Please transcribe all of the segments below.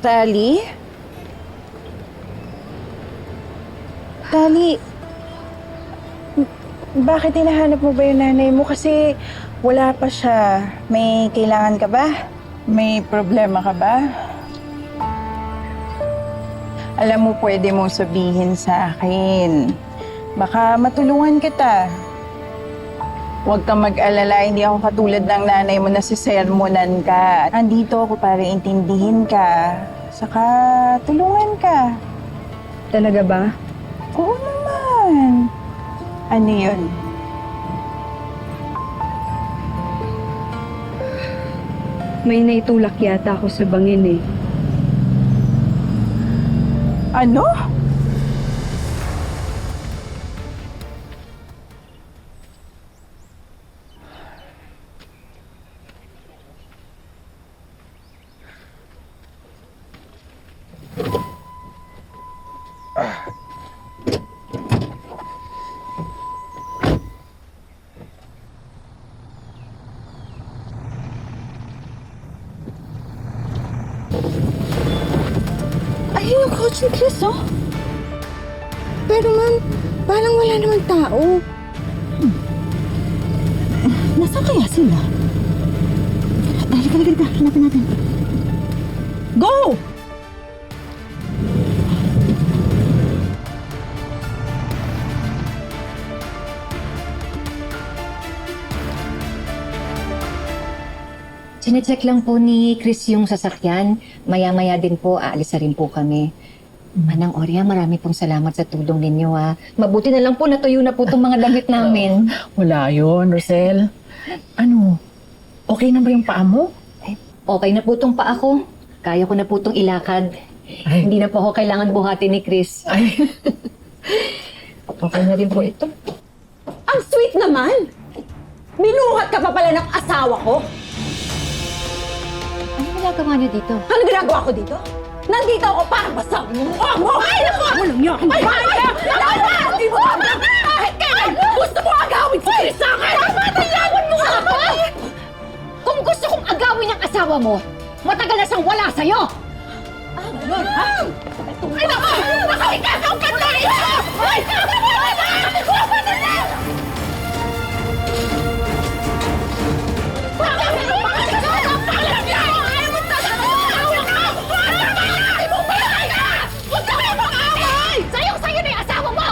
Tali? Tali, bakit hinahanap mo ba yung nanay mo? Kasi wala pa siya. May kailangan ka ba? May problema ka ba? Alam mo, pwede mong sabihin sa akin. Baka matulungan kita. Huwag kang mag-alala, hindi ako katulad ng nanay mo na sisermonan ka. Andito ako para intindihin ka. Saka tulungan ka. Talaga ba? Oo naman. Ano yun? May naitulak yata ako sa bangin eh. Ano? Ayun yung coach ni Chris, oh. Pero ma'am, parang wala namang tao. Nasaan kaya sila? Halika, hanapin natin. Go! Sinecheck lang po ni Chris yung sasakyan. Maya-maya din po, aalis na rin po kami. Manang Oria, marami pong salamat sa tulong ninyo ha. Mabuti na lang po natuyo na po itong mga damit namin. Wala yun, Rosel. Ano? Okay na ba yung paa mo? Okay na po itong paa ko. Kaya ko na po itong ilakad. Ay. Hindi na po ako kailangan buhatin ni Chris. Ay. Okay na rin po ito. Ang sweet naman! Binuhat ka pa pala ng asawa ko? Ano ginagawa niyo dito? Ano ginagawa ko dito? Nandito ako para basahin yung mukha mo! Ay, naku! Walang niya akong bahay! Hindi mo tama! Kahit kailan gusto mo agawin si Chris sa akin! Tama! Tayawan mo ako! Kung gusto kong agawin ang asawa mo, matagal na siyang wala sa'yo! Ganun, ha? Ay, naku! Nakalikas ang ganda ito! Ay, naku! Sa'yo na yung asawa mo!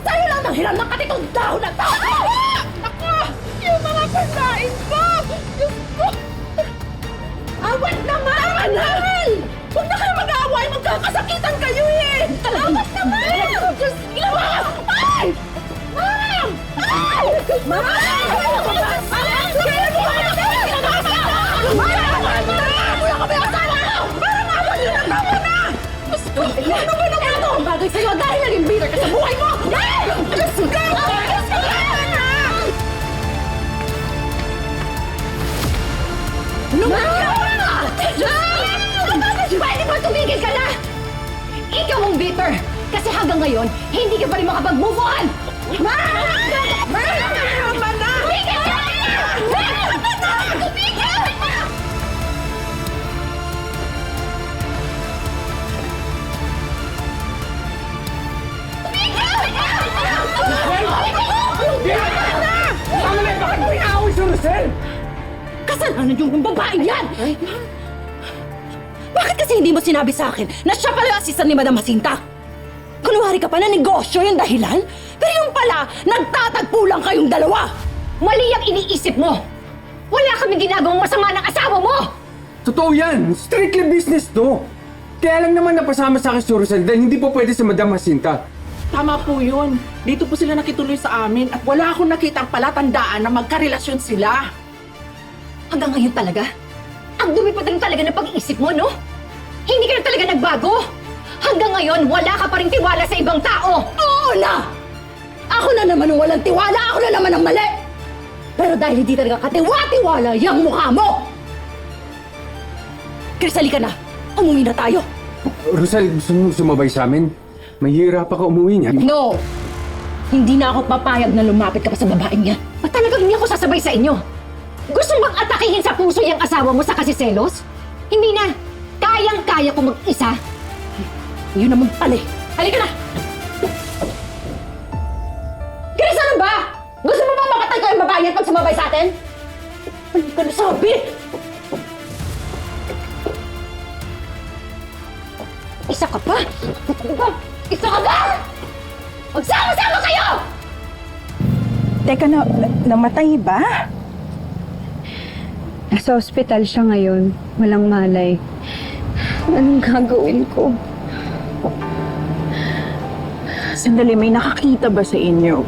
Sa'yo lang ang hiram ng katitong dahon na to! Naku! Yung mga panlain mo! Diyos ko! Awat naman! Mahal! Huwag na kayo mag-aaway! Magkakasakitan kayo eh! Awat naman! Diyos ko! Ay! Ma'am! Ay! Ma'am! Kaya mo! Wala ka ba yung asawa ko? Parang awan nyo na tama na! Diyos ko! Ano ba naman ito? Ang bagay sa'yo dahil naging bitter ka sa buhay mo! Diyos ko! Diyos ko! Pwede ba tumigil ka na? Ikaw ang bitter! Kasi hanggang ngayon, hindi ka pa rin makapag-move on! Tumigil ka na! Tumigil! Tama na! Bakit mo inaaway si Rosel? Kasalanan yung babaeng yan! Bakit kasi hindi mo sinabi sa akin na siya pala yung assistant ni Madam Jacinta? Kunwari ka pa na negosyo yung dahilan? Pero yung pala, nagtatagpo lang kayong dalawa! Mali ang iniisip mo! Wala kaming ginagawang masama ng asawa mo! Totoo yan! Strictly business to! Kaya lang naman napasama sa akin si Rosel dahil hindi po pwede sa Madam Jacinta. Tama po yun. Dito po sila nakituloy sa amin at wala akong nakitang palatandaan na magkarelasyon sila. Hanggang ngayon talaga? Ang dumi pa rin talaga ng pag-iisip mo, no? Hindi ka na talaga nagbago! Hanggang ngayon, wala ka pa rin tiwala sa ibang tao! Oo na! Ako na naman ang walang tiwala! Ako na naman ang mali! Pero dahil hindi talaga katiwa-tiwala yung mukha mo! Chris, halika na! Umuwi na tayo! Rosel, gusto mo sumabay sa amin? Mahirap ka umuwi niya. No! Hindi na ako papayag na lumapit ka pa sa babaeng yan. Ba't talagang hindi ako sasabay sa inyo? Gusto bang atakihin sa puso yung asawa mo sa kasiselos? Hindi na! Kaya kayang-kaya ko mag-isa. Yun naman pala eh. Halika na! Chris, ano ba? Gusto mo bang mapatay ko yung babae yan pag sumabay sa atin? Halika na, sabi! Isa ka pa? Isa ka ba? Magsama-sama kayo! Teka, namatay ba? Nasa ospital siya ngayon. Walang malay. Anong gagawin ko? Sandali, may nakakita ba sa inyo?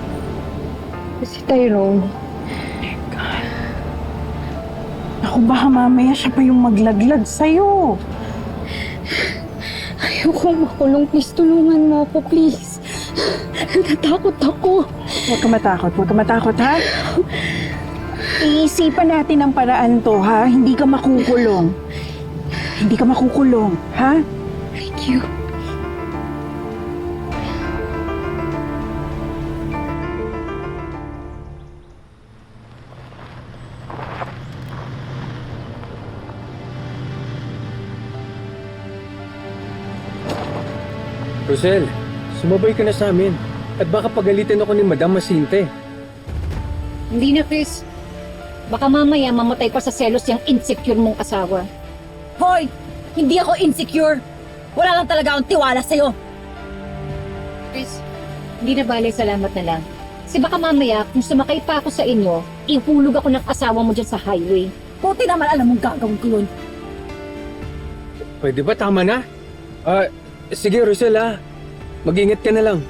Si Tyrone. Ako, baka mamaya siya pa yung maglaglag sa'yo. Ayoko makulong. Please, tulungan mo ako, please. Natatakot ako. Huwag ka matakot, ha? Iisipan natin ang paraan to, ha? Hindi ka makukulong. Hindi ka makukulong, ha? Thank you. Rosel, sumabay ka na sa amin. At baka pagalitin ako ni Madam Masinte. Hindi na, Chris. Baka mamaya mamatay pa sa selos yung insecure mong asawa. Hoy! Hindi ako insecure. Wala lang talaga akong tiwala sa'yo. Chris, hindi na bale, salamat na lang. Kasi baka mamaya, kung sumakay pa ako sa inyo, ihulog ako ng asawa mo dyan sa highway. Buti naman alam mong gagawin ko yun. Pwede ba? Tama na? Sige Rosel ha. Mag-ingat ka na lang.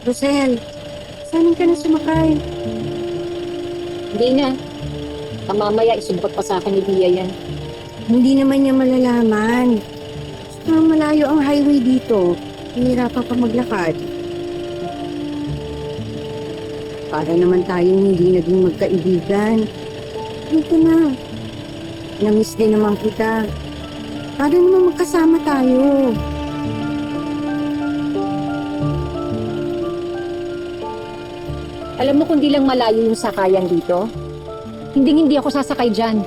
Rosel, saan ka na sumakay? Hindi na. Mamaya, isumpot pa sa akin ni Dia yan. Hindi naman niya malalaman. Malayo ang highway dito. Hihirapan pa maglakad. Para naman tayong hindi naging magkaibigan. Dito na. Namiss din naman kita. Para naman magkasama tayo. Alam mo kung di lang malayo yung sakayan dito, hindi ako sasakay dyan.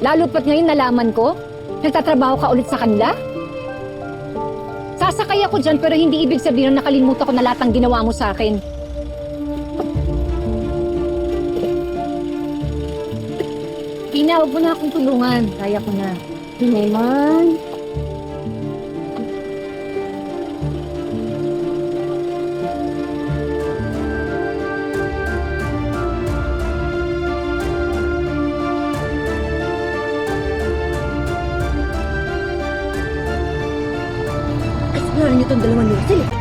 Lalo pat ngayon nalaman ko, nagtatrabaho ka ulit sa kanila. Sasakay ako dyan pero hindi ibig sabihin na nakalimutan ko na lahat ng ginawa mo sa akin. Ina, huwag mo na akong tulungan. Kaya ko na. Hindi naman. Explorin niyo itong dalawang nila. Sila.